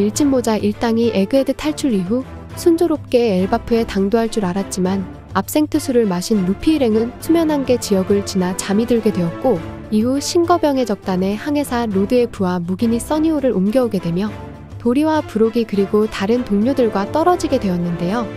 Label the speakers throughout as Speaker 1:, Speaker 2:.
Speaker 1: 밀짚모자 일당이 에그헤드 탈출 이후 순조롭게 엘바프에 당도할 줄 알았지만 압생트 술을 마신 루피 일행은 수면 한계 지역을 지나 잠이 들게 되었고, 이후 신거병의 적단의 항해사 로드의 부하 무기니 써니호를 옮겨오게 되며 도리와 브록이 그리고 다른 동료들과 떨어지게 되었는데요.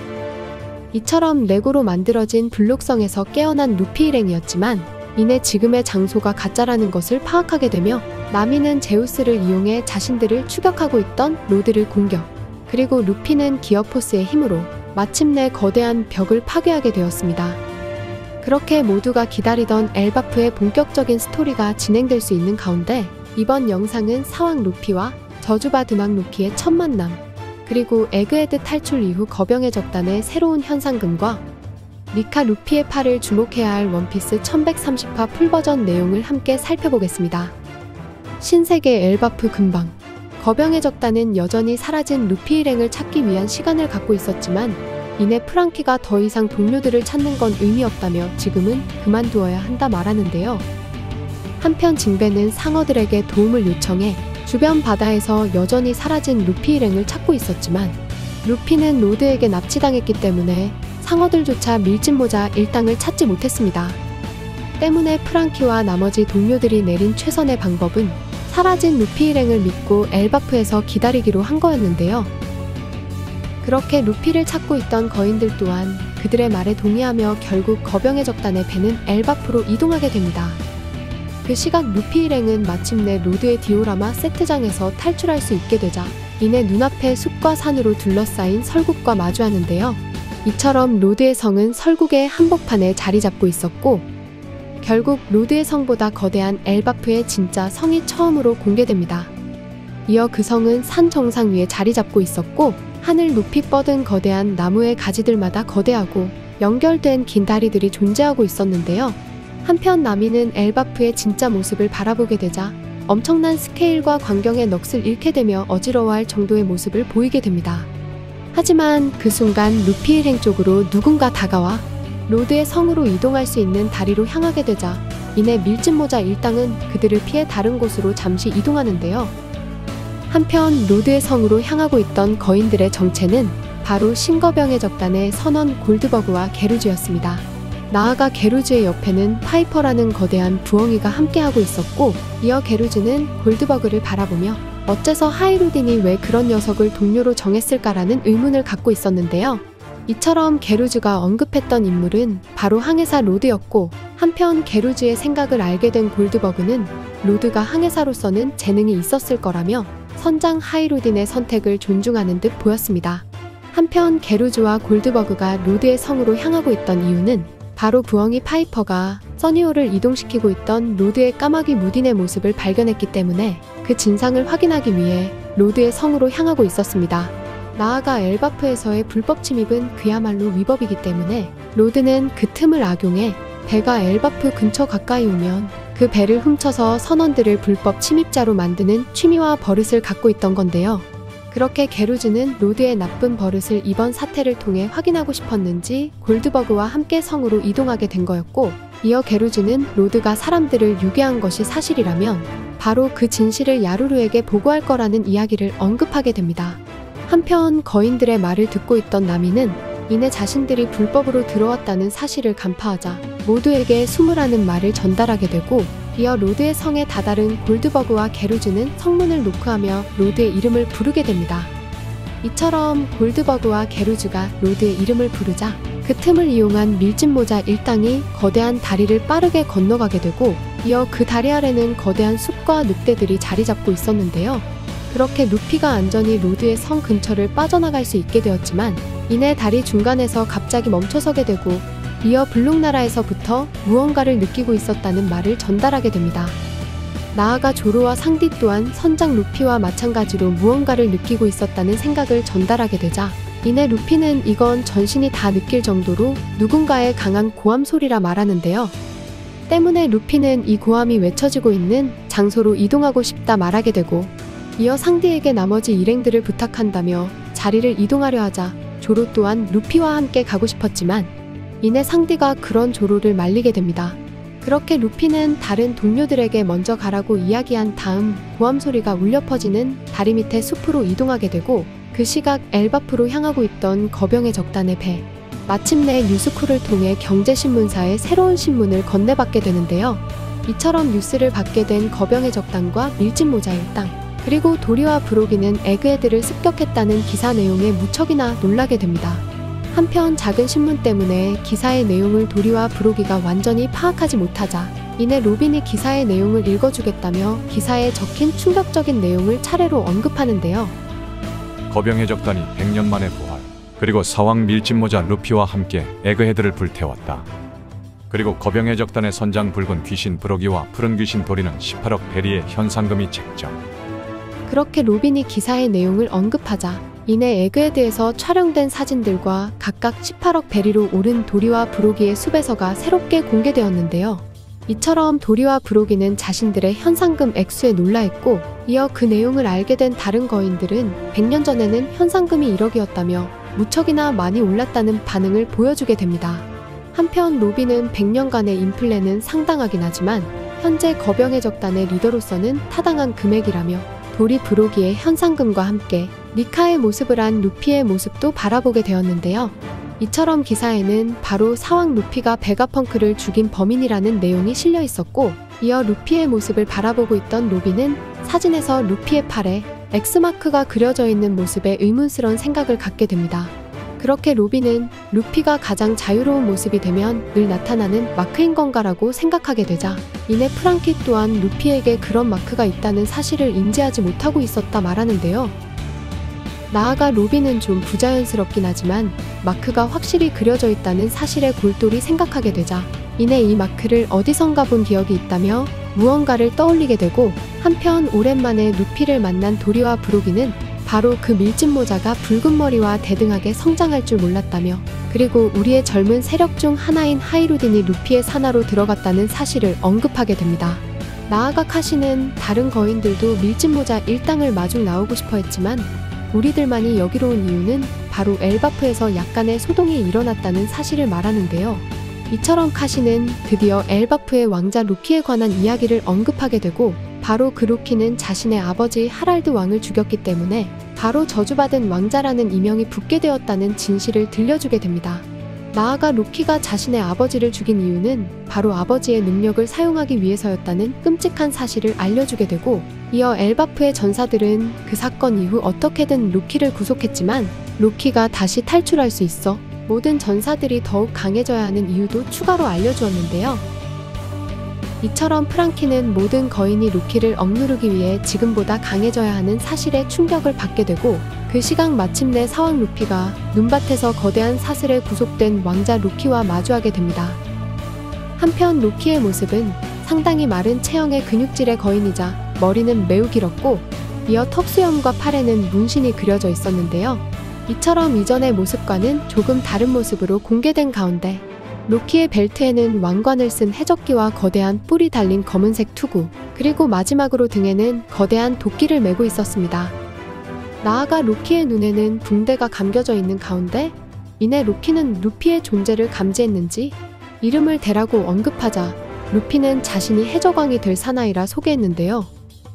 Speaker 1: 이처럼 레고로 만들어진 블록성에서 깨어난 루피 일행이었지만 이내 지금의 장소가 가짜라는 것을 파악하게 되며 나미는 제우스를 이용해 자신들을 추격하고 있던 로드를 공격, 그리고 루피는 기어포스의 힘으로 마침내 거대한 벽을 파괴하게 되었습니다. 그렇게 모두가 기다리던 엘바프의 본격적인 스토리가 진행될 수 있는 가운데 이번 영상은 사왕 루피와 저주받은 왕 로키의 첫 만남, 그리고 에그헤드 탈출 이후 거병의 적단의 새로운 현상금과 리카 루피의 팔을 주목해야 할 원피스 1130화 풀버전 내용을 함께 살펴보겠습니다. 신세계 엘바프 근방. 거병의 적단은 여전히 사라진 루피 일행을 찾기 위한 시간을 갖고 있었지만 이내 프랑키가 더 이상 동료들을 찾는 건 의미 없다며 지금은 그만두어야 한다 말하는데요. 한편 징베는 상어들에게 도움을 요청해 주변 바다에서 여전히 사라진 루피 일행을 찾고 있었지만 루피는 로드에게 납치당했기 때문에 상어들조차 밀짚모자 일당을 찾지 못했습니다. 때문에 프랑키와 나머지 동료들이 내린 최선의 방법은 사라진 루피 일행을 믿고 엘바프에서 기다리기로 한 거였는데요. 그렇게 루피를 찾고 있던 거인들 또한 그들의 말에 동의하며 결국 거병의 적단의 배는 엘바프로 이동하게 됩니다. 그 시각 루피 일행은 마침내 로드의 디오라마 세트장에서 탈출할 수 있게 되자 이내 눈앞에 숲과 산으로 둘러싸인 설국과 마주하는데요. 이처럼 로드의 성은 설국의 한복판에 자리 잡고 있었고, 결국 로드의 성보다 거대한 엘바프의 진짜 성이 처음으로 공개됩니다. 이어 그 성은 산 정상 위에 자리 잡고 있었고, 하늘 높이 뻗은 거대한 나무의 가지들마다 거대하고 연결된 긴 다리들이 존재하고 있었는데요. 한편 나미는 엘바프의 진짜 모습을 바라보게 되자 엄청난 스케일과 광경의 넋을 잃게 되며 어지러워할 정도의 모습을 보이게 됩니다. 하지만 그 순간 루피 일행 쪽으로 누군가 다가와 로드의 성으로 이동할 수 있는 다리로 향하게 되자 이내 밀짚모자 일당은 그들을 피해 다른 곳으로 잠시 이동하는데요. 한편 로드의 성으로 향하고 있던 거인들의 정체는 바로 신거병의 적단의 선원 골드버그와 게루즈였습니다. 나아가 게루즈의 옆에는 파이퍼라는 거대한 부엉이가 함께하고 있었고, 이어 게루즈는 골드버그를 바라보며 어째서 하이루딘이 왜 그런 녀석을 동료로 정했을까라는 의문을 갖고 있었는데요. 이처럼 게루즈가 언급했던 인물은 바로 항해사 로드였고, 한편 게루즈의 생각을 알게 된 골드버그는 로드가 항해사로서는 재능이 있었을 거라며 선장 하이루딘의 선택을 존중하는 듯 보였습니다. 한편 게루즈와 골드버그가 로드의 성으로 향하고 있던 이유는 바로 부엉이 파이퍼가 써니호를 이동시키고 있던 로드의 까마귀 무딘의 모습을 발견했기 때문에 그 진상을 확인하기 위해 로드의 성으로 향하고 있었습니다. 나아가 엘바프에서의 불법 침입은 그야말로 위법이기 때문에 로드는 그 틈을 악용해 배가 엘바프 근처 가까이 오면 그 배를 훔쳐서 선원들을 불법 침입자로 만드는 취미와 버릇을 갖고 있던 건데요. 그렇게 게루즈는 로드의 나쁜 버릇을 이번 사태를 통해 확인하고 싶었는지 골드버그와 함께 성으로 이동하게 된 거였고, 이어 게루즈는 로드가 사람들을 유괴한 것이 사실이라면 바로 그 진실을 야루루에게 보고할 거라는 이야기를 언급하게 됩니다. 한편 거인들의 말을 듣고 있던 나미는 이내 자신들이 불법으로 들어왔다는 사실을 간파하자 모두에게 숨으라는 말을 전달하게 되고, 이어 로드의 성에 다다른 골드버그와 게루즈는 성문을 노크하며 로드의 이름을 부르게 됩니다. 이처럼 골드버그와 게루즈가 로드의 이름을 부르자 그 틈을 이용한 밀짚모자 일당이 거대한 다리를 빠르게 건너가게 되고, 이어 그 다리 아래는 거대한 숲과 늑대들이 자리 잡고 있었는데요. 그렇게 루피가 안전히 로드의 성 근처를 빠져나갈 수 있게 되었지만 이내 다리 중간에서 갑자기 멈춰서게 되고, 이어 블록나라에서부터 무언가를 느끼고 있었다는 말을 전달하게 됩니다. 나아가 조로와 상디 또한 선장 루피와 마찬가지로 무언가를 느끼고 있었다는 생각을 전달하게 되자 이내 루피는 이건 전신이 다 느낄 정도로 누군가의 강한 고함 소리라 말하는데요. 때문에 루피는 이 고함이 외쳐지고 있는 장소로 이동하고 싶다 말하게 되고, 이어 상디에게 나머지 일행들을 부탁한다며 자리를 이동하려 하자 조로 또한 루피와 함께 가고 싶었지만 이내 상디가 그런 조로를 말리게 됩니다. 그렇게 루피는 다른 동료들에게 먼저 가라고 이야기한 다음 고함 소리가 울려 퍼지는 다리 밑에 숲으로 이동하게 되고, 그 시각 엘바프로 향하고 있던 거병의 적단의 배, 마침내 뉴스쿨을 통해 경제신문사에 새로운 신문을 건네받게 되는데요. 이처럼 뉴스를 받게 된 거병의 적단과 밀짚모자 일당, 그리고 도리와 브로기는 에그헤드를 습격했다는 기사 내용에 무척이나 놀라게 됩니다. 한편 작은 신문 때문에 기사의 내용을 도리와 브로기가 완전히 파악하지 못하자 이내 로빈이 기사의 내용을 읽어주겠다며 기사에 적힌 충격적인 내용을 차례로 언급하는데요.
Speaker 2: 거병의 적단이 100년 만에 부활, 그리고 사왕 밀짚모자 루피와 함께 에그헤드를 불태웠다. 그리고 거병의 적단의 선장 붉은 귀신 브로기와 푸른 귀신 도리는 18억 베리의 현상금이 책정.
Speaker 1: 그렇게 로빈이 기사의 내용을 언급하자 이내 에그헤드에서 촬영된 사진들과 각각 18억 베리로 오른 도리와 브로기의 숲에서가 새롭게 공개되었는데요. 이처럼 도리와 브로기는 자신들의 현상금 액수에 놀라했고, 이어 그 내용을 알게 된 다른 거인들은 100년 전에는 현상금이 1억이었다며 무척이나 많이 올랐다는 반응을 보여주게 됩니다. 한편 로빈은 100년간의 인플레는 상당하긴 하지만 현재 거병의 적단의 리더로서는 타당한 금액이라며 도리 브로기의 현상금과 함께 니카의 모습을 한 루피의 모습도 바라보게 되었는데요. 이처럼 기사에는 바로 사왕 루피가 베가펑크를 죽인 범인이라는 내용이 실려 있었고, 이어 루피의 모습을 바라보고 있던 로빈은 사진에서 루피의 팔에 X마크가 그려져 있는 모습에 의문스러운 생각을 갖게 됩니다. 그렇게 로빈은 루피가 가장 자유로운 모습이 되면 늘 나타나는 마크인 건가라고 생각하게 되자, 이내 프랑키 또한 루피에게 그런 마크가 있다는 사실을 인지하지 못하고 있었다 말하는데요. 나아가 로빈은 좀 부자연스럽긴 하지만 마크가 확실히 그려져 있다는 사실에 골똘히 생각하게 되자 이내 이 마크를 어디선가 본 기억이 있다며 무언가를 떠올리게 되고, 한편 오랜만에 루피를 만난 도리와 브로기는 바로 그 밀짚모자가 붉은 머리와 대등하게 성장할 줄 몰랐다며, 그리고 우리의 젊은 세력 중 하나인 하이루딘이 루피의 산하로 들어갔다는 사실을 언급하게 됩니다. 나아가 카시는 다른 거인들도 밀짚모자 일당을 마중 나오고 싶어 했지만 우리들만이 여기로 온 이유는 바로 엘바프에서 약간의 소동이 일어났다는 사실을 말하는데요. 이처럼 카시는 드디어 엘바프의 왕자 루키에 관한 이야기를 언급하게 되고, 바로 그 루키는 자신의 아버지 하랄드 왕을 죽였기 때문에 바로 저주받은 왕자라는 이명이 붙게 되었다는 진실을 들려주게 됩니다. 나아가 루키가 자신의 아버지를 죽인 이유는 바로 아버지의 능력을 사용하기 위해서였다는 끔찍한 사실을 알려주게 되고, 이어 엘바프의 전사들은 그 사건 이후 어떻게든 루키를 구속했지만 루키가 다시 탈출할 수 있어 모든 전사들이 더욱 강해져야 하는 이유도 추가로 알려주었는데요. 이처럼 프랑키는 모든 거인이 루키를 억누르기 위해 지금보다 강해져야 하는 사실에 충격을 받게 되고, 그 시각 마침내 사왕 루피가 눈밭에서 거대한 사슬에 구속된 왕자 루키와 마주하게 됩니다. 한편 루키의 모습은 상당히 마른 체형의 근육질의 거인이자 머리는 매우 길었고, 이어 턱수염과 팔에는 문신이 그려져 있었는데요. 이처럼 이전의 모습과는 조금 다른 모습으로 공개된 가운데 루키의 벨트에는 왕관을 쓴 해적기와 거대한 뿔이 달린 검은색 투구, 그리고 마지막으로 등에는 거대한 도끼를 메고 있었습니다. 나아가 루키의 눈에는 붕대가 감겨져 있는 가운데 이내 루키는 루피의 존재를 감지했는지 이름을 대라고 언급하자 루피는 자신이 해적왕이 될 사나이라 소개했는데요.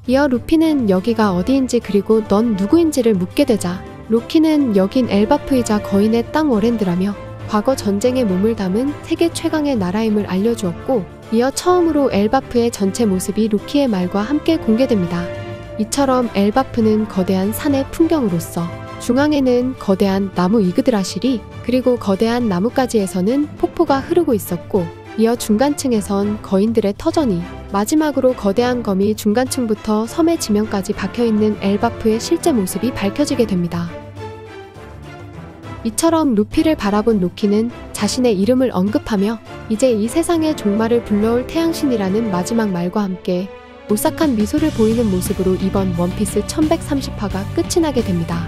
Speaker 1: 이어 루피는 여기가 어디인지 그리고 넌 누구인지를 묻게 되자 루키는 여긴 엘바프이자 거인의 땅 워랜드라며 과거 전쟁에 몸을 담은 세계 최강의 나라임을 알려주었고, 이어 처음으로 엘바프의 전체 모습이 루키의 말과 함께 공개됩니다. 이처럼 엘바프는 거대한 산의 풍경으로서 중앙에는 거대한 나무 이그드라실이, 그리고 거대한 나뭇가지에서는 폭포가 흐르고 있었고, 이어 중간층에선 거인들의 터전이, 마지막으로 거대한 검이 중간층부터 섬의 지면까지 박혀있는 엘바프의 실제 모습이 밝혀지게 됩니다. 이처럼 루피를 바라본 로키는 자신의 이름을 언급하며 이제 이 세상의 종말을 불러올 태양신이라는 마지막 말과 함께 오싹한 미소를 보이는 모습으로 이번 원피스 1130화가 끝이 나게 됩니다.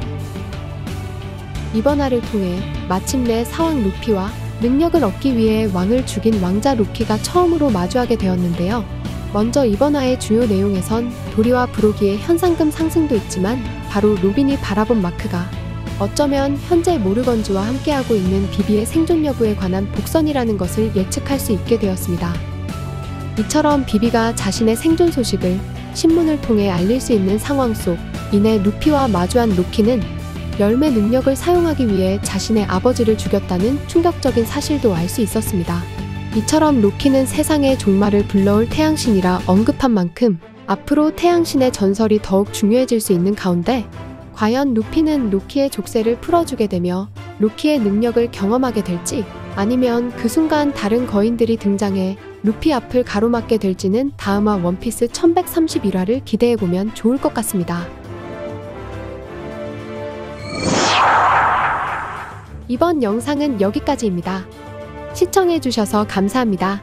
Speaker 1: 이번 화를 통해 마침내 사왕 루피와 능력을 얻기 위해 왕을 죽인 왕자 루키가 처음으로 마주하게 되었는데요. 먼저 이번 화의 주요 내용에선 도리와 브로기의 현상금 상승도 있지만 바로 로빈이 바라본 마크가 어쩌면 현재 모르건즈와 함께하고 있는 비비의 생존 여부에 관한 복선이라는 것을 예측할 수 있게 되었습니다. 이처럼 비비가 자신의 생존 소식을 신문을 통해 알릴 수 있는 상황 속 이내 루피와 마주한 로키는 열매 능력을 사용하기 위해 자신의 아버지를 죽였다는 충격적인 사실도 알 수 있었습니다. 이처럼 로키는 세상의 종말을 불러올 태양신이라 언급한 만큼 앞으로 태양신의 전설이 더욱 중요해질 수 있는 가운데 과연 루피는 로키의 족쇄를 풀어주게 되며 로키의 능력을 경험하게 될지 아니면 그 순간 다른 거인들이 등장해 루피 앞을 가로막게 될지는 다음화 원피스 1131화를 기대해보면 좋을 것 같습니다. 이번 영상은 여기까지입니다. 시청해주셔서 감사합니다.